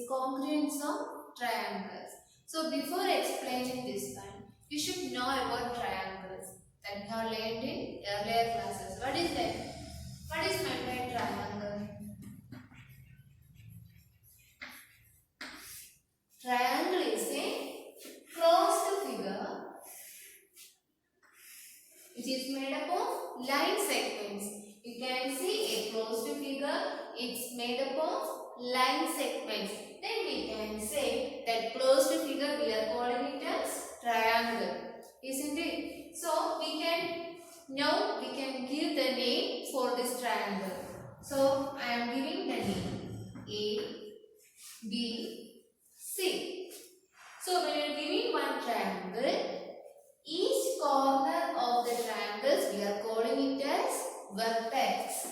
congruence of triangles. So before explaining this one, you should know about triangles that we have learned in earlier classes. What is that? What is meant by triangle? Triangle is a closed figure which is made up of line segments. You can see a closed figure, it's made up of line segments. Then we can say that closed figure we are calling it as triangle, isn't it? So we can give the name for this triangle. So I am giving the name A, B, C. So when you are giving one triangle, each corner of the triangles we are calling it as vertex.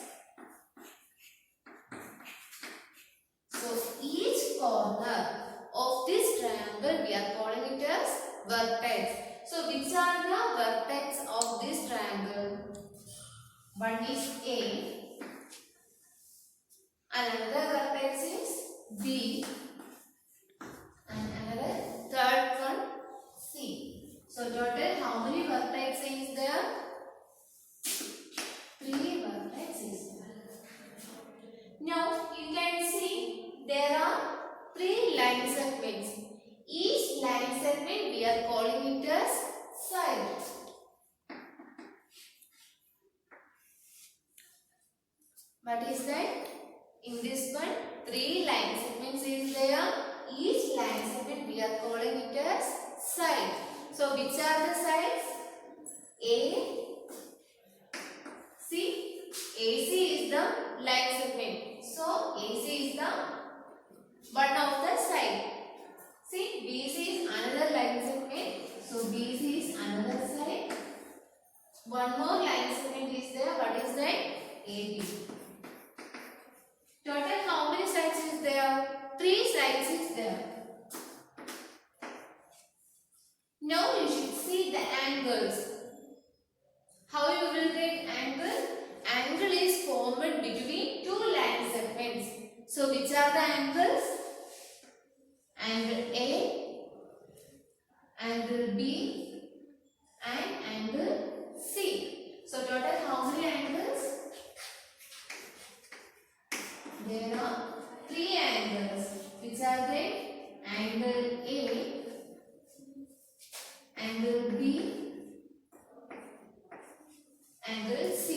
So each corner of this triangle we are calling it as vertex. So which are the vertex of this triangle? One is A, another vertex is B, and another third one C. So total how many vertex is there? 3 vertex is there. Now you can see there are 3 line segments. Each line segment we are calling it as side. What is that? In this one, 3 line segments is there. Each line segment we are calling it as side. So which are the sides? A, C. AC is the line segment. So AC is the one of the side. See, BC is another line segment. So BC is another side. One more line segment is there. What is that? AB. Total how many sides is there? 3 sides is there. Now you should see the angles. How you will get angle? Angle is formed between 2 line segments. So which are the angles? Angle A, angle B, and angle C. So total how many angles? There are 3 angles. Which are they? Angle A, angle B, angle C.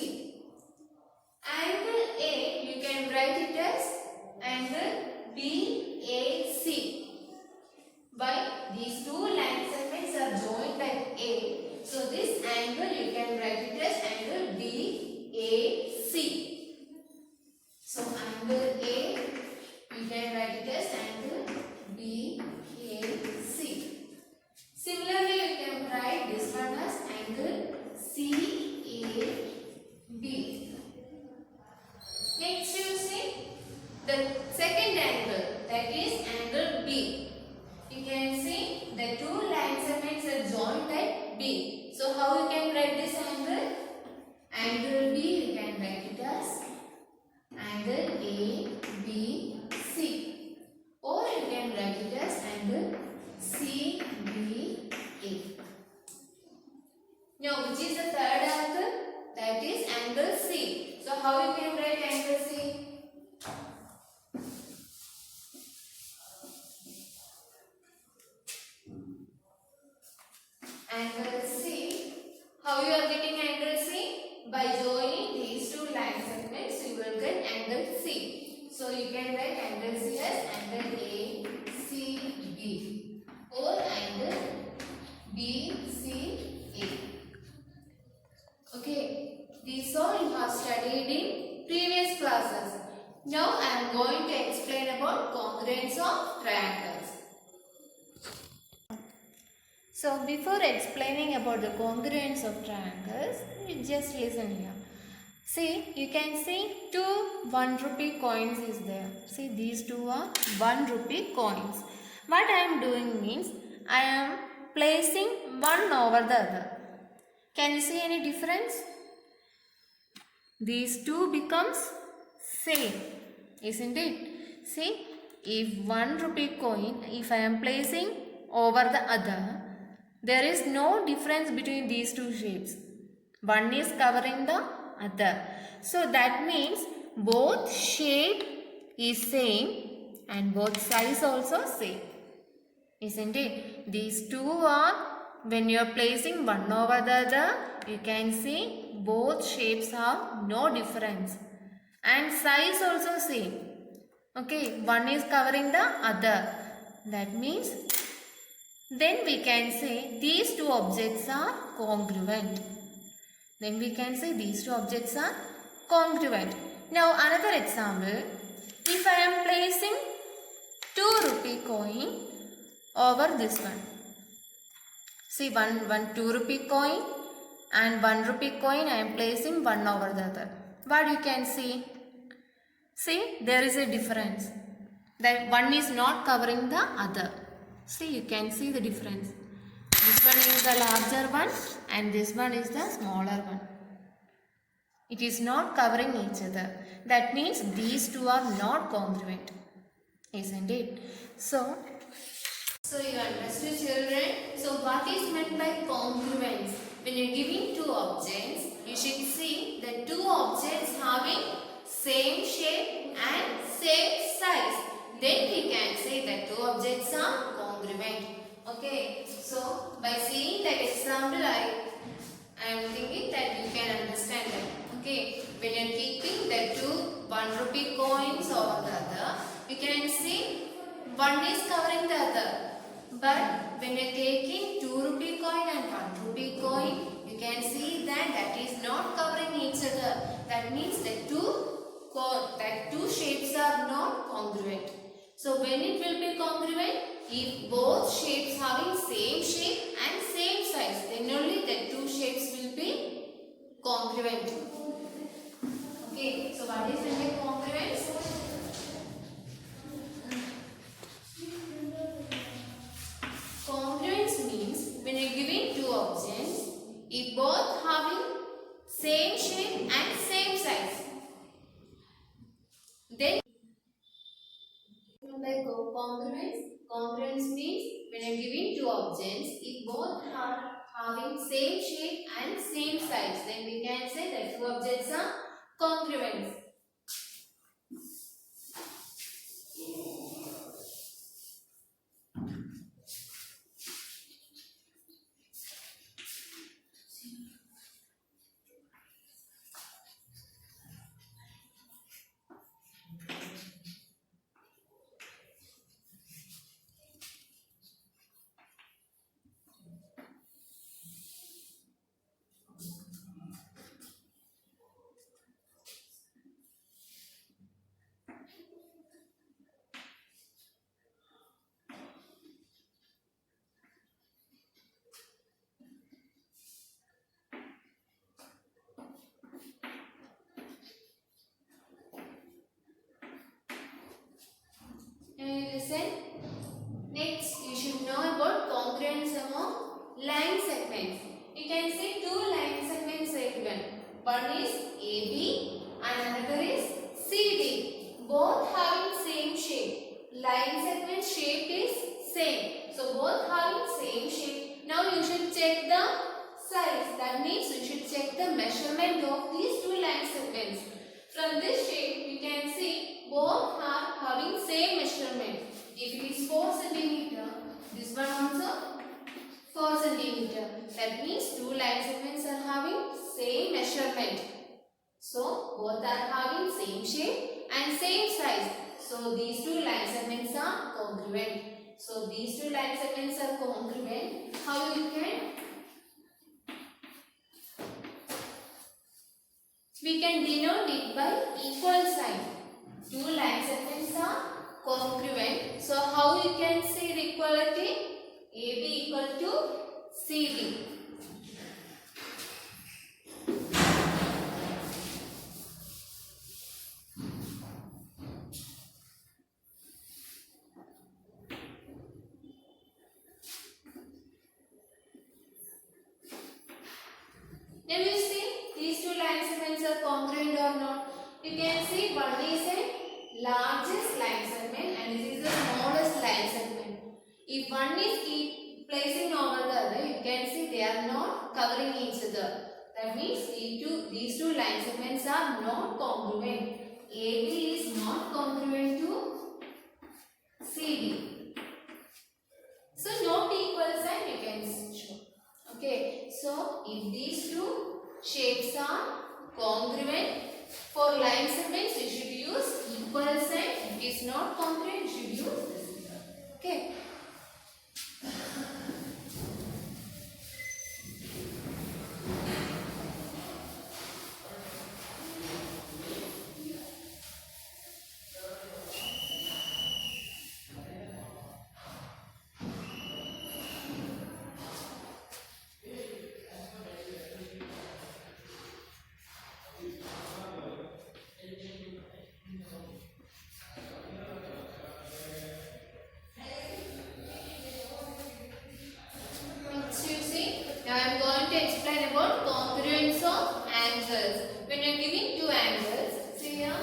Angle A you can write it as angle BAC. Why? These 2 line segments are joined at A. So this angle you can write it as angle BAC. So angle A you can write it as angle BAC. Similarly you can write this one as angle CAB. Next you see the second angle, that is angle B. You can see the 2 line segments are joined at B. So how you can write this angle? Angle B you can write it as angle ABC, or you can write it as angle CBA. Now which is the third angle? That is angle C. So how you can write angle C? Angle C. How you are getting angle C? By joining these 2 line segments you will get angle C. So you can write angle C as angle ACB or angle BCA. Okay, these all you have studied in previous classes. Now I am going to explain about congruence of triangles. So before explaining about the congruence of triangles, you just listen here. See, you can see 2 1 rupee coins is there. See, these 2 are 1 rupee coins. What I am doing means, I am placing one over the other. Can you see any difference? These 2 becomes same, isn't it? See, if 1 rupee coin, if I am placing over the other, there is no difference between these two shapes. One is covering the other. So that means both shape is same and both size also same. Isn't it? These two are, when you are placing one over the other, you can see both shapes have no difference. And size also same. Okay, one is covering the other. That means then we can say these two objects are congruent. Then we can say these two objects are congruent. Now another example. If I am placing 2 rupee coin over this one. See, one 2 rupee coin and 1 rupee coin I am placing one over the other. What you can see? See, there is a difference. That one is not covering the other. See, you can see the difference. This one is the larger one and this one is the smaller one. It is not covering each other. That means these two are not congruent. Isn't it? So you understood, children. So what is meant by congruence? When you are giving two objects, you should see the two objects having same shape and same size. Then we can say that two objects are congruent. Okay. So by seeing that example, I am thinking that you can understand that. Okay. When you are keeping the two 1 rupee coins over the other, you can see one is covering the other. But when you are taking 2 rupee coin and 1 rupee coin, you can see that is not covering each other. That means that two shapes are not congruent. So when it will be congruent? If both shapes having same shape and same size, then only the two shapes will be congruent. Okay, so what is the congruence? Congruence means when you are giving two objects, if both having same shape and same size, then like congruence means when you are giving two objects, if both are having same shape and same size, then we can say that two objects are congruent. Listen. Next, you should know about congruence among line segments. You can see two line segments are given. One is AB and another is CD. Both having same shape. Line segment shape is same. So both having same shape. Now you should check the size. That means you should check the measurement of these two line segments. From this shape, you can see both are having same measurement. If it is 4 cm, this one also 4 cm. That means two line segments are having same measurement. So both are having same shape and same size. So these two line segments are congruent. So these two line segments are congruent. How you can? We can denote it by equal sign. Two line segments are congruent. So how you can say the equality? AB equal to CD. Now you see these two line segments are congruent or not. You can see one is a largest line segment and this is the smallest line segment. If one is keep placing over the other, you can see they are not covering each other. That means these two line segments are not congruent. AB is not congruent to CD. So not equal sign you can show. Okay. So if these two shapes are congruent, for line segments you should use equal sign. If it is not congruent, you should use this. Okay. Now I am going to explain about congruence of angles. When you are giving two angles, see here.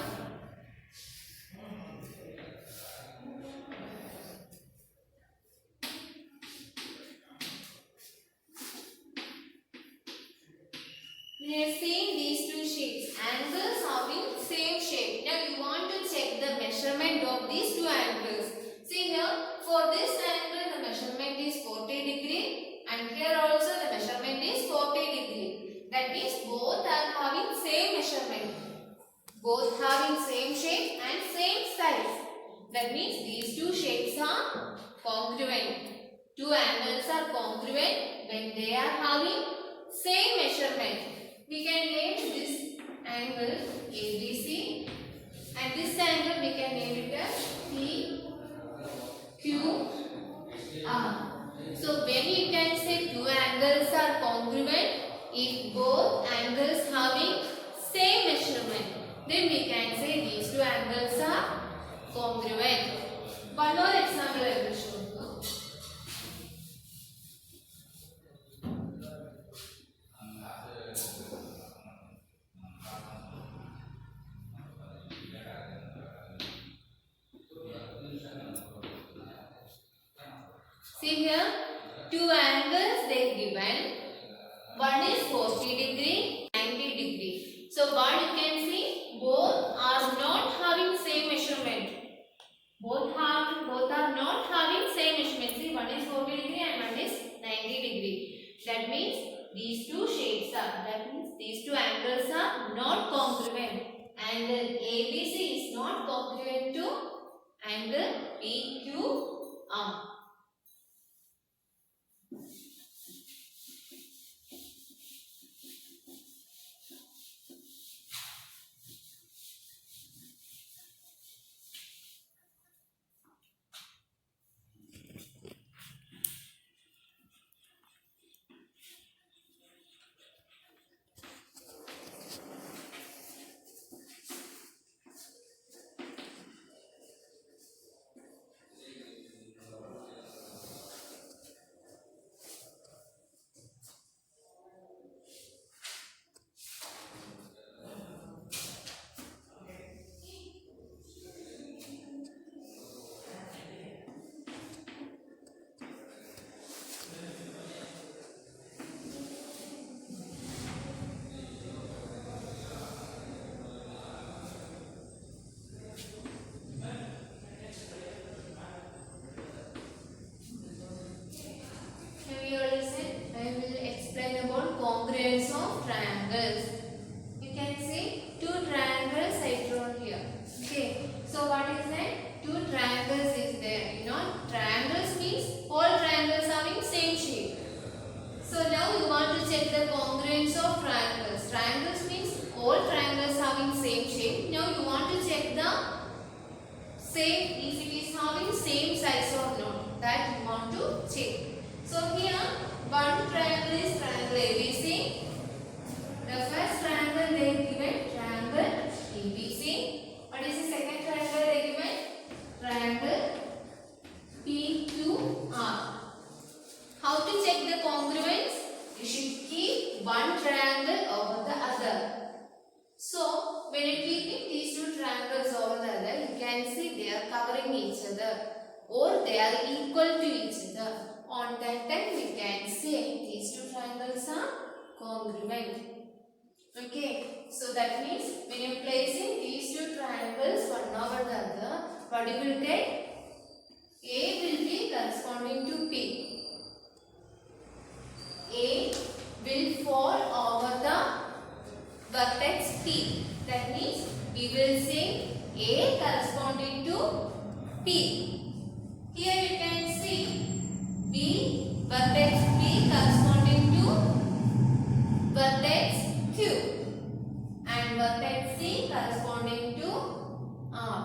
We are seeing these two shapes. Angles having same shape. Now you want to check the measurement of these two angles. See here, for this angle the measurement is 40 degree. And here also the measurement is 40 degree. That means both are having same measurement. Both having same shape and same size. That means these two shapes are congruent. Two angles are congruent when they are having same measurement. We can name this angle ABC and this angle we can name it as PQR. So when you can say two angles are congruent, if both angles having same measurement, then we can say these two angles are congruent. One more example I will show you. See here, two angles they given. One is 40 degree, 90 degree. So what you can see, both are not having same measurement. Both are not having same measurement. See, one is 40 degree and one is 90 degree. That means these two shapes are. That means these two angles are not congruent. Angle ABC is not congruent to angle PQR. Congruence of triangles. You can see two triangles I drawn here. Okay. So what is that? Two triangles is there. You know, triangles means all triangles having same shape. So now you want to check the congruence of triangles. Triangles means all triangles having same shape. Now you want to check the same, if it is having same size or not. That you want to check. So here one triangle is triangle ABC. The first triangle they given triangle ABC. What is the second triangle they given? Triangle PQR. How to check the congruence? You should keep one triangle over the other. So when you keep these two triangles over the other, you can they are equal to each other. On that time we can say these two triangles are congruent. Okay, so that means when you are placing these two triangles one over the other, what you will get? A will be corresponding to P. A will fall over the vertex P. That means we will say A corresponding to P. Here you can see B vertex P corresponding to vertex Q and vertex C corresponding to R.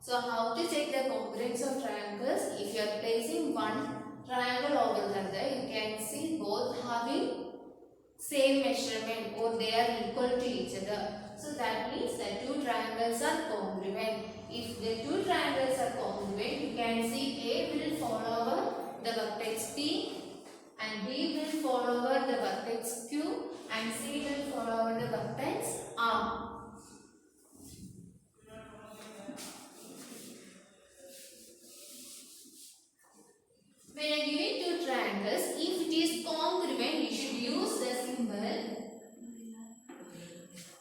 So how to check the congruence of triangles? If you are placing one triangle over the other, you can see both having same measurement or they are equal to each other. So that means the two triangles are congruent. If the two triangles are congruent, you can see A will fall over the vertex P and B will fall over the vertex Q and C will fall over the vertex R. When I give it two triangles, if it is congruent, you should use the symbol.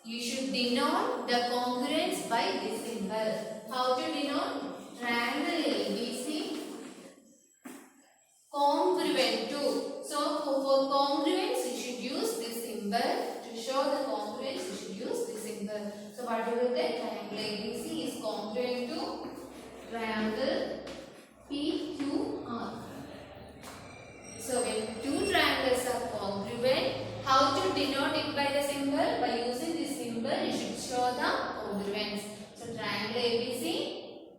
You should denote the congruence by this symbol. How to denote? Triangle ABC congruent to. So for congruence, you should use this symbol. To show the congruence, you should use this symbol. So what do you get? Triangle ABC is congruent to triangle PQR. So when two triangles are congruent, how to denote it by the symbol? By using this symbol, you should show the congruence. So triangle ABC,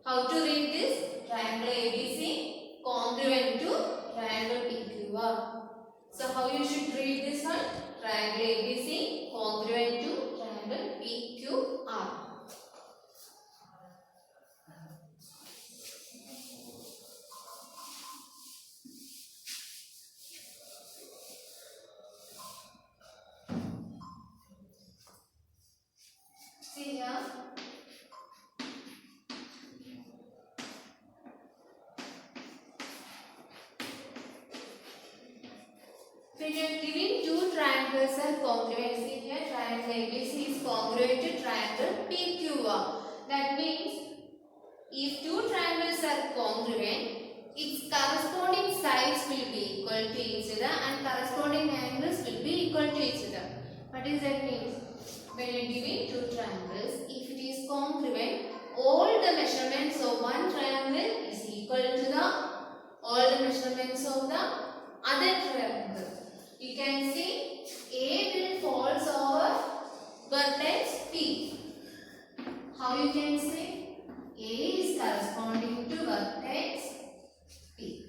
how to read this? Triangle ABC congruent to triangle PQR. So how you should read this one? Triangle ABC congruent to triangle PQR. See here. When you are giving two triangles are congruent, see here triangle ABC is congruent to triangle PQR. That means if two triangles are congruent, its corresponding sides will be equal to each other and corresponding angles will be equal to each other. What does that mean? When you are giving two triangles, if it is congruent, all the measurements of one triangle is equal to all the measurements of the other triangle. You can see A will falls over vertex P. How you can say? A is corresponding to vertex P.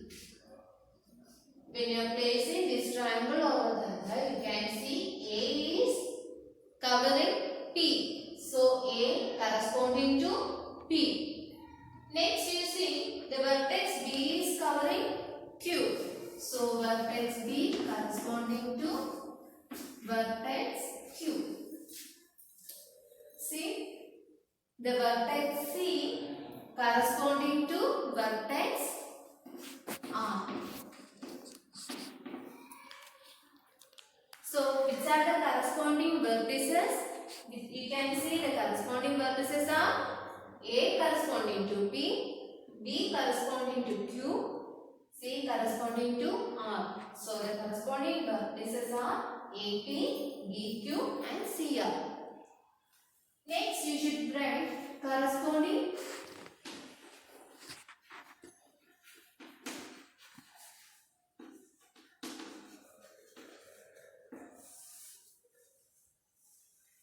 When you are placing this triangle over the other, you can see A is covering P. So A corresponding to P. Next you see the vertex B is covering Q. So vertex B corresponding to vertex Q. See the vertex C corresponding to vertex R. So which are the corresponding vertices? You can see the corresponding vertices are A corresponding to P, B corresponding to Q, C corresponding to R. So the corresponding vertices are AP, BQ and CR. Next you should write corresponding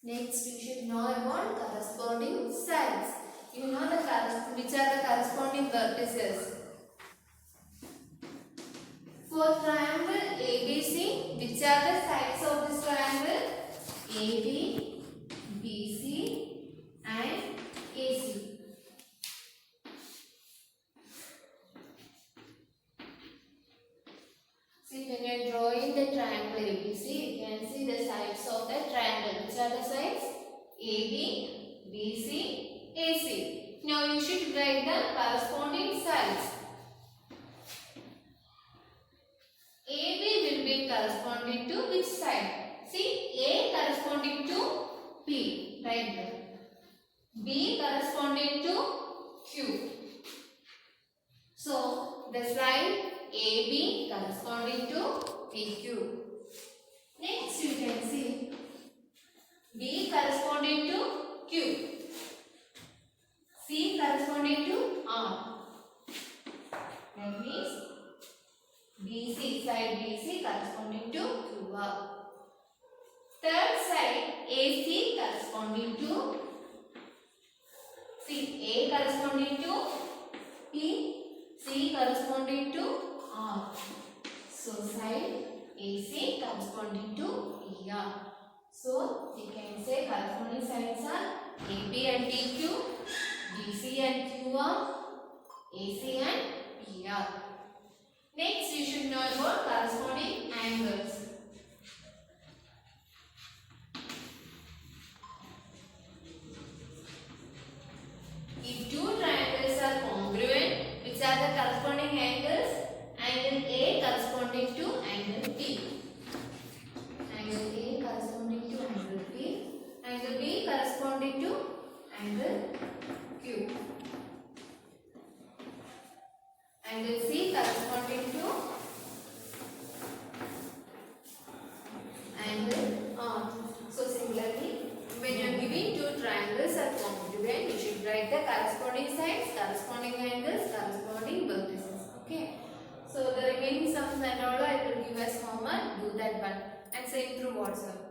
Next, you should know about corresponding sides. You know which are the corresponding vertices. For triangle ABC, which are the sides of this triangle? AB, BC and AC. See, when you are drawing the triangle ABC, you can see the sides of the triangle. Which are the sides? AB, BC, AC. Now you should write the corresponding sides. be corresponding to which side? See, A corresponding to P, right there. B corresponding to Q. So, the side AB corresponding to PQ. Next, you can see B corresponding to Q. C corresponding to R. That means BC, side BC corresponding to QR. Third side AC corresponding to A corresponding to P, C corresponding to R. So side AC corresponding to PR. So we can say corresponding sides are AB and PQ, DC and QR, AC and PR. Next, you should know about corresponding angles. If two triangles are congruent, which are the corresponding angles? Angle A corresponding to angle B. Angle A corresponding to angle B. Angle B corresponding to angle Q. Angle C corresponding to angle R. So similarly, when you are giving two triangles are congruent, you should write the corresponding sides, corresponding angles, corresponding vertices. Okay. So the remaining sums and all I will give as homework. Do that one and send through WhatsApp.